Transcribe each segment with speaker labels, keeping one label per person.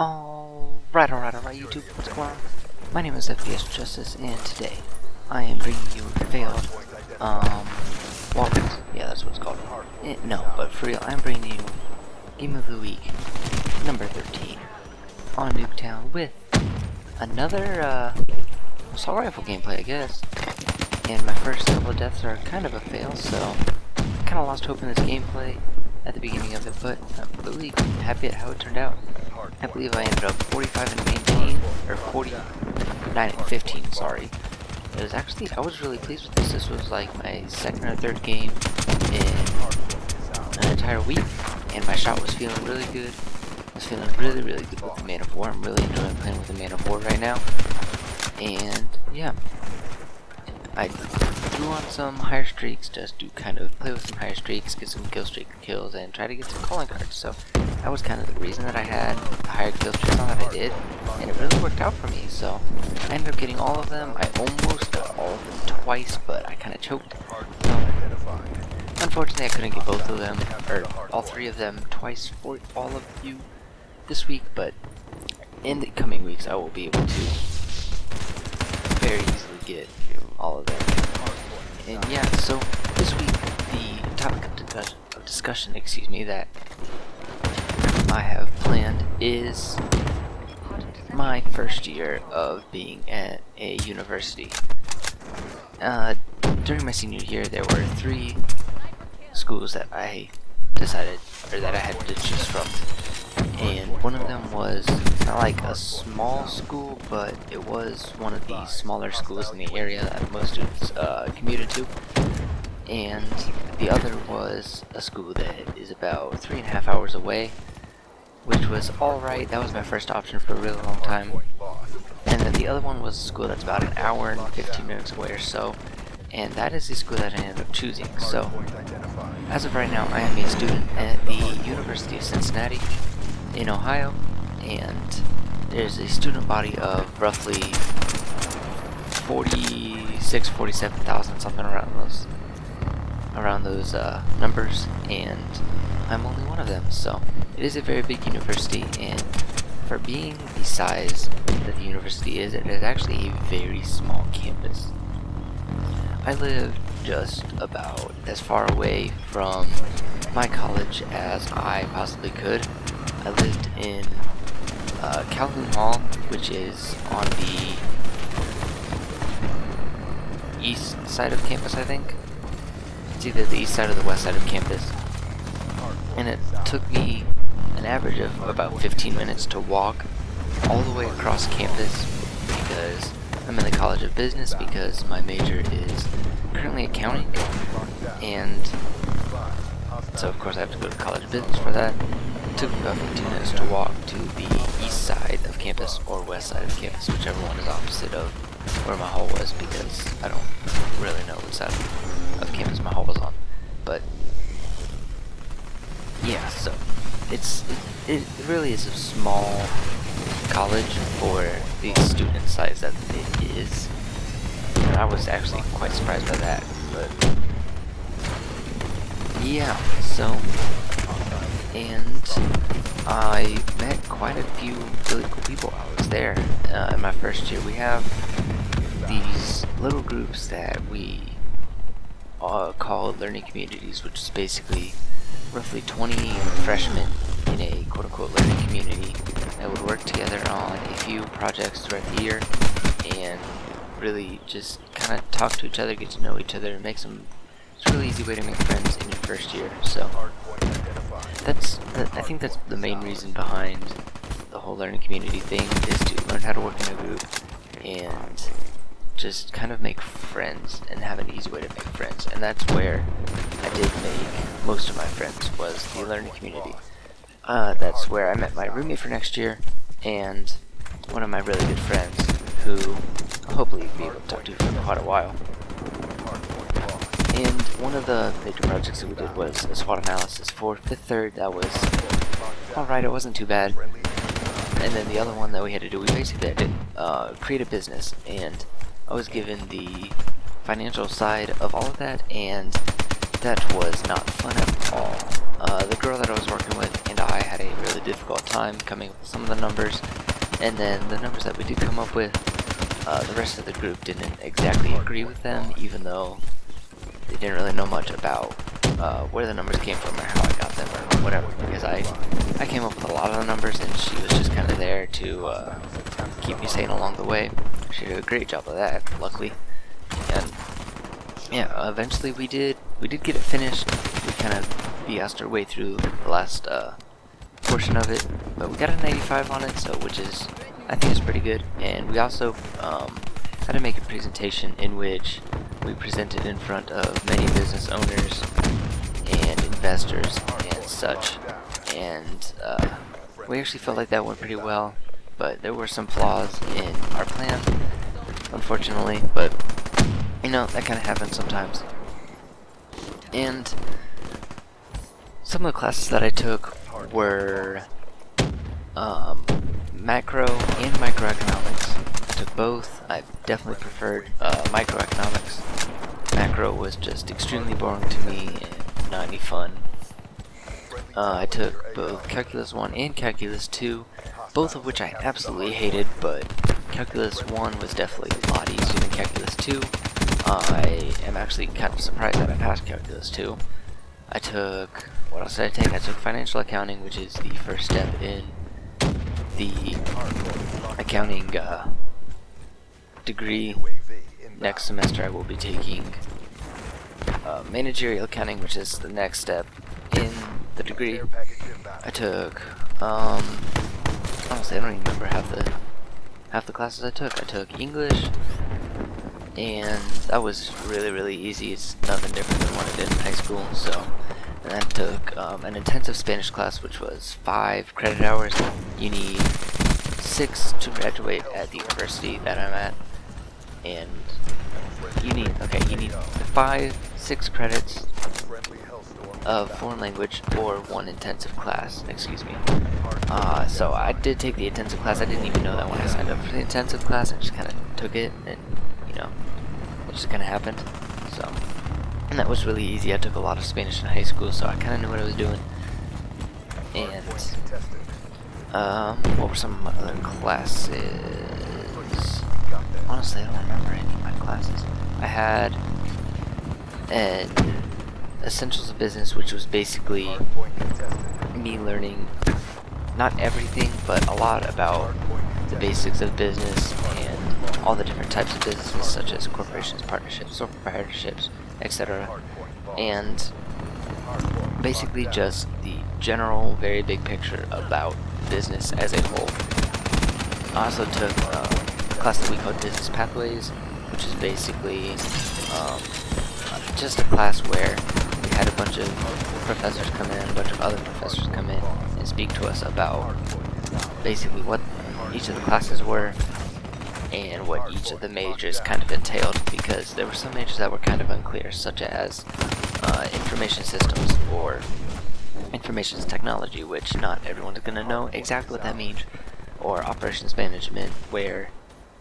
Speaker 1: Alright, YouTube, what's going on? My name is FPS Justice, and today I am bringing you a failed, walkthroughs. Yeah, that's what it's called. No, but for real, I'm bringing you Game of the Week, number 13, on Nuketown with another, assault rifle gameplay, I guess. And my first couple of deaths are kind of a fail, so I kind of lost hope in this gameplay at the beginning of it, but I'm really happy at how it turned out. I believe I ended up 45 and 19, or 49 and 15, sorry. It was actually, I was really pleased with this. This was like my second or third game in an entire week, and my shot was feeling really good. I was feeling really good with the Man of War. I'm really enjoying playing with the Man of War right now. And yeah, I threw on some higher streaks just to kind of play with some higher streaks, get some kill streak kills, and try to get some calling cards. So that was kind of the reason that I had the higher kill streaks on that I did, and it really worked out for me. So I ended up getting all of them. I almost got all of them twice, but I kind of choked. So unfortunately, I couldn't get both of them, or all three of them twice for all of you this week, but in the coming weeks, I will be able to very easily get all of them. And yeah, so this week the topic of discussion, that I have planned is my first year of being at a university. During my senior year, there were 3 schools that I decided, or that I had to choose from. And one of them was not like a small school, but it was one of the smaller schools in the area that most students commuted to. And the other was a school that is about 3.5 hours away, which was alright. That was my first option for a really long time. And then the other one was a school that's about an hour and 15 minutes away or so, and that is the school that I ended up choosing. So as of right now, I am a student at the University of Cincinnati in Ohio, and there's a student body of roughly 47,000, something around those numbers, and I'm only one of them. So it is a very big university, and for being the size that the university is, it is actually a very small campus. I live just about as far away from my college as I possibly could. I lived in Calhoun Hall, which is on the east side of campus, I think. It's either the east side or the west side of campus. And it took me an average of about 15 minutes to walk all the way across campus, because I'm in the College of Business, because my major is currently accounting, and so of course I have to go to College of Business for that. It took me about 15 minutes to walk to the east side of campus or west side of campus, whichever one is opposite of where my hall was, because I don't really know what side of campus my hall was on. But yeah, so it really is a small college for the student size that it is. And I was actually quite surprised by that, but yeah, so, and I met quite a few really cool people while I was there. In my first year, we have these little groups that we call learning communities, which is basically roughly 20 freshmen in a quote-unquote learning community that would work together on a few projects throughout the year and really just kind of talk to each other, get to know each other, and make some. It's a really easy way to make friends in your first year. So I think that's the main reason behind the whole learning community thing, is to learn how to work in a group and just kind of make friends and have an easy way to make friends. And that's where I did make most of my friends, was the learning community. That's where I met my roommate for next year, and one of my really good friends, who I'll hopefully be able to talk to for quite a while. And one of the major projects that we did was a SWOT analysis for Fifth Third. That was alright, it wasn't too bad. And then the other one that we had to do, we basically had to create a business, and I was given the financial side of all of that, and that was not fun at all. the girl that I was working with and I had a really difficult time coming up with some of the numbers, and then the numbers that we did come up with, the rest of the group didn't exactly agree with them, even though they didn't really know much about where the numbers came from or how I got them or whatever, because I came up with a lot of the numbers and she was just kind of there to keep me sane along the way. She did a great job of that, luckily. And yeah, eventually we did get it finished. We kind of BS'd our way through the last portion of it, but we got a 95 on it, so which is, I think, is pretty good. And we also had to make a presentation in which we presented in front of many business owners and investors and such, and we actually felt like that went pretty well, but there were some flaws in our plan, unfortunately, but you know, that kind of happens sometimes. And some of the classes that I took were macro and microeconomics. I took both. I definitely preferred microeconomics. Macro was just extremely boring to me and not any fun. I took both Calculus 1 and Calculus 2, both of which I absolutely hated, but Calculus 1 was definitely a lot easier than Calculus 2. I am actually kind of surprised that I passed Calculus 2. I took, what else did I take? I took Financial Accounting, which is the first step in the accounting degree. Next semester I will be taking Managerial Accounting, which is the next step in the degree. I took, honestly I don't even remember half the classes I took. I took English, and that was really easy. It's nothing different than what I did in high school. So, and I took an intensive Spanish class, which was 5 credit hours. You need 6 to graduate at the university that I'm at, and you need 6 credits of foreign language or 1 intensive class. Excuse me. So I did take the intensive class. I didn't even know that when I signed up for the intensive class. I just kind of took it, and you know, it just kind of happened. So, and that was really easy. I took a lot of Spanish in high school, so I kind of knew what I was doing. And what were some of my other classes? Honestly, I don't remember any of my classes. I had an Essentials of Business, which was basically me learning not everything, but a lot about the basics of business and all the different types of businesses, such as corporations, partnerships, sole proprietorships, etc. And basically just the general, very big picture about business as a whole. I also took a class that we called Business Pathways, which is basically just a class where we had a bunch of professors come in, a bunch of other professors come in and speak to us about basically what each of the classes were and what each of the majors kind of entailed, because there were some majors that were kind of unclear, such as information systems or information technology, which not everyone's going to know exactly what that means, or operations management, where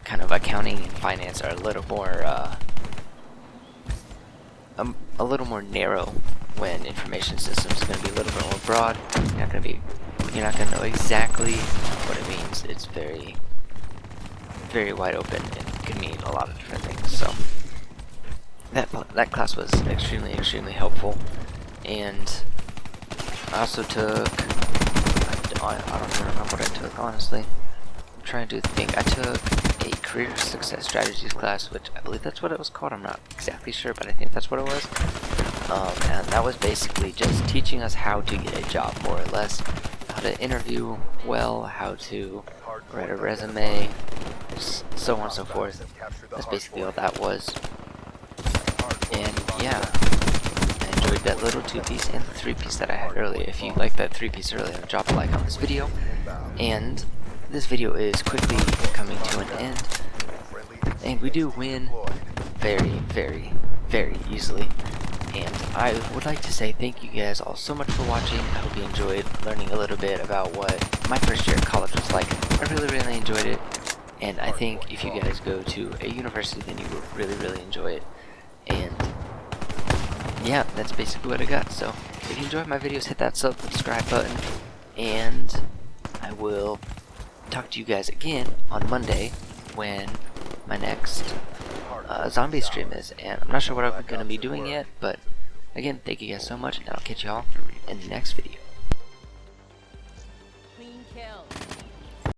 Speaker 1: kind of accounting and finance are a little more narrow, when information systems are going to be a little bit more broad. You're not going to know exactly what it means. It's very wide open and can mean a lot of different things. So that class was extremely helpful. And I also took, I don't even remember what I took, honestly. I'm trying to think. I took a Career Success Strategies class, which I believe that's what it was called. I'm not exactly sure, but I think that's what it was. And that was basically just teaching us how to get a job, more or less. How to interview well, how to write a resume, so on and so forth. That's basically all that was. And yeah, I enjoyed that little 2-piece and the 3-piece that I had earlier. If you liked that 3-piece earlier, drop a like on this video. And this video is quickly coming to an end. And we do win very easily. And I would like to say thank you guys all so much for watching. I hope you enjoyed learning a little bit about what my first year at college was like. I really enjoyed it. And I think if you guys go to a university, then you will really enjoy it. And yeah, that's basically what I got. So if you enjoyed my videos, hit that subscribe button, and I will talk to you guys again on Monday when my next zombie stream is, and I'm not sure what I'm going to be doing yet, but again, thank you guys so much, and I'll catch y'all in the next video.
Speaker 2: Clean kill.